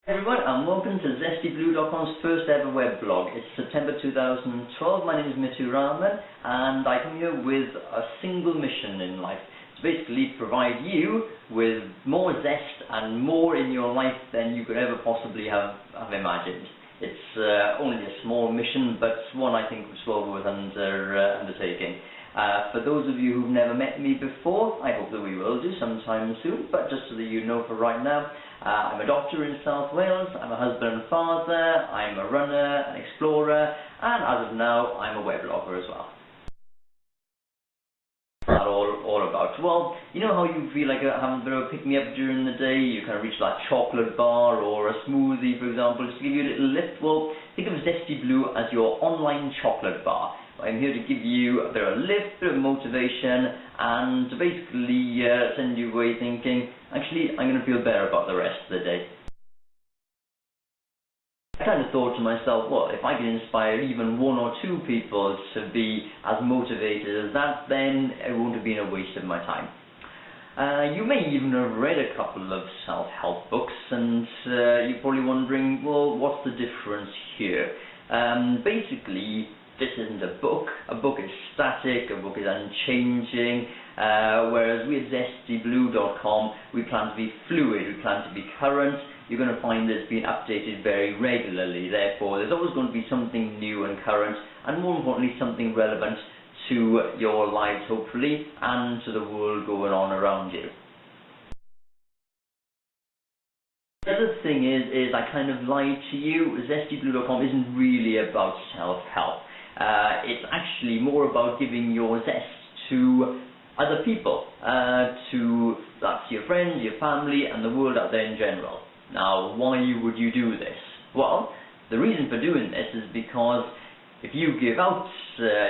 Everyone, and welcome to ZestyBlue.com's first ever web blog. It's September 2012. My name is Mithu Rahman, and I come here with a single mission in life. It's basically to provide you with more zest and more in your life than you could ever possibly have imagined. It's only a small mission, but one I think was well worth undertaking. For those of you who've never met me before, I hope that we will do sometime soon, but just so that you know for right now, I'm a doctor in South Wales, I'm a husband and father, I'm a runner, an explorer, and as of now, I'm a weblogger as well. What's that all about? Well, you know how you feel like having a bit of a pick-me-up during the day, you kind of reach that chocolate bar or a smoothie, for example, just to give you a little lift? Well, think of Zesty Blue as your online chocolate bar. I'm here to give you a bit of a lift, a bit of motivation, and to basically send you away thinking, actually, I'm going to feel better about the rest of the day. I kind of thought to myself, well, if I can inspire even one or two people to be as motivated as that, then it won't have been a waste of my time. You may even have read a couple of self-help books, and you're probably wondering, well, what's the difference here? Basically, this isn't a book. A book is static, a book is unchanging, whereas we at ZestyBlue.com, we plan to be fluid, we plan to be current. You're going to find that it's being updated very regularly, therefore there's always going to be something new and current, and more importantly something relevant to your lives hopefully, and to the world going on around you. The other thing is I kind of lied to you. ZestyBlue.com isn't really about self-help. It's actually more about giving your zest to other people, that's your friends, your family, and the world out there in general. Now, why would you do this? Well, the reason for doing this is because if you give out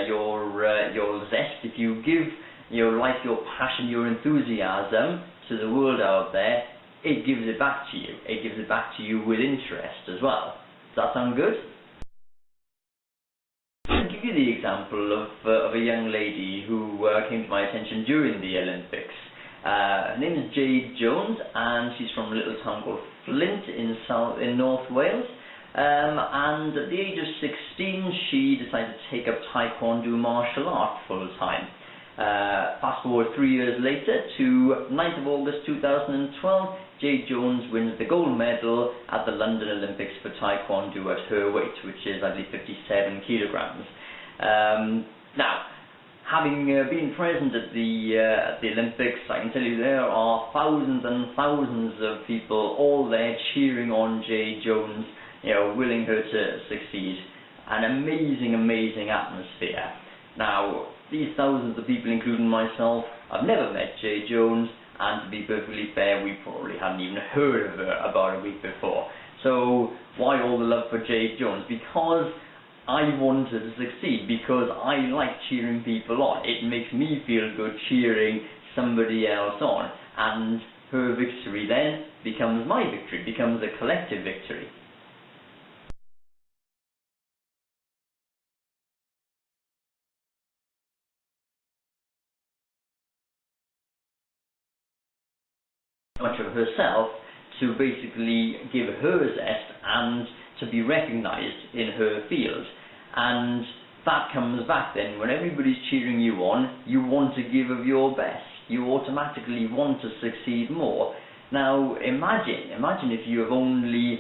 your zest, if you give your life, your passion, your enthusiasm to the world out there, it gives it back to you. It gives it back to you with interest as well. Does that sound good? I'll give you the example of a young lady who came to my attention during the Olympics. Her name is Jade Jones, and she's from a little town called Flint in North Wales. And at the age of 16, she decided to take up Taekwondo martial art full time. Fast forward 3 years later to 9th of August 2012, Jade Jones wins the gold medal at the London Olympics for Taekwondo at her weight, which is, I believe, 57 kilograms. Now, having been present at the Olympics, I can tell you there are thousands and thousands of people all there cheering on Jade Jones, willing her to succeed. An amazing, amazing atmosphere. Now, these thousands of people, including myself, I've never met Jade Jones, and to be perfectly fair, we probably hadn't even heard of her about a week before. So, why all the love for Jade Jones? Because I wanted to succeed, because I like cheering people on. It makes me feel good cheering somebody else on, and her victory then becomes my victory, becomes a collective victory. Much of herself to basically give her zest and to be recognized in her field, and that comes back then when everybody's cheering you on. You want to give of your best, you automatically want to succeed more. Now imagine if you have only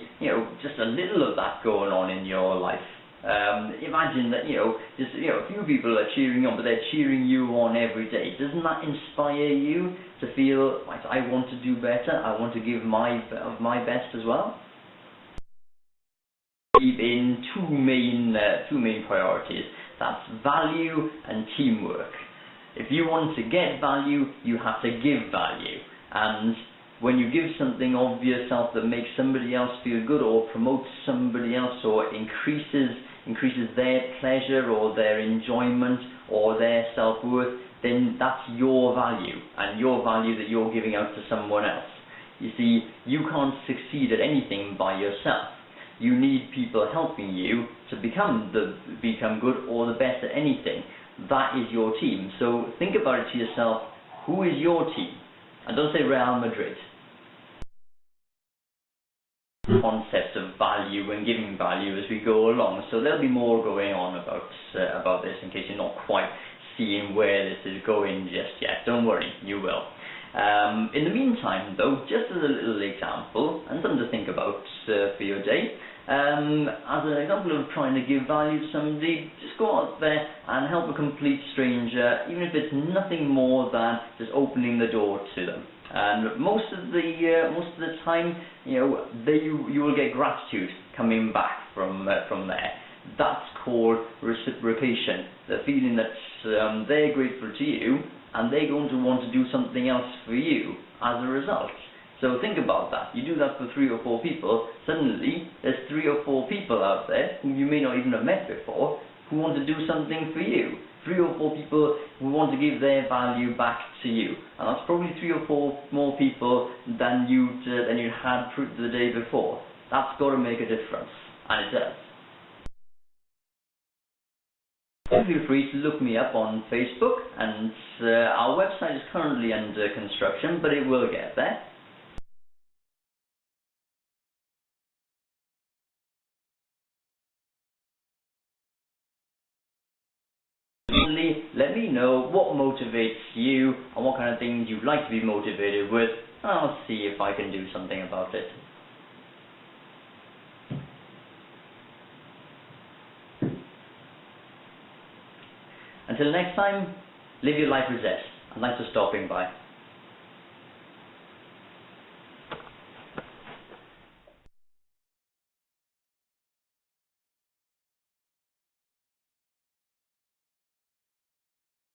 just a little of that going on in your life. Imagine that just a few people are cheering you on, but they're cheering you on every day. Doesn't that inspire you to feel like, I want to do better, I want to give my best as well? In two main priorities. That's value and teamwork. If you want to get value, you have to give value. And when you give something of yourself that makes somebody else feel good, or promotes somebody else, or increases their pleasure or their enjoyment or their self-worth, then that's your value, and your value that you're giving out to someone else. You see, you can't succeed at anything by yourself. You need people helping you to become good or the best at anything. That is your team. So think about it to yourself, who is your team? And don't say Real Madrid. concepts of value and giving value as we go along. So there'll be more going on about this in case you're not quite seeing where this is going just yet. Don't worry, you will. In the meantime, though, just as a little example and something to think about for your day, as an example of trying to give value to somebody, just go out there and help a complete stranger, even if it's nothing more than just opening the door to them. And most of the time, you know, you will get gratitude coming back from there. That's called reciprocation. The feeling that they're grateful to you, and they're going to want to do something else for you as a result. So think about that. You do that for 3 or 4 people, suddenly there's 3 or 4 people out there who you may not even have met before who want to do something for you. 3 or 4 people who want to give their value back to you. And that's probably 3 or 4 more people than you had the day before. That's got to make a difference. And it does. Feel free to look me up on Facebook, and our website is currently under construction, but it will get there. Finally, let me know what motivates you and what kind of things you'd like to be motivated with, and I'll see if I can do something about it. Until next time, live your life with zest, and thanks for stopping by.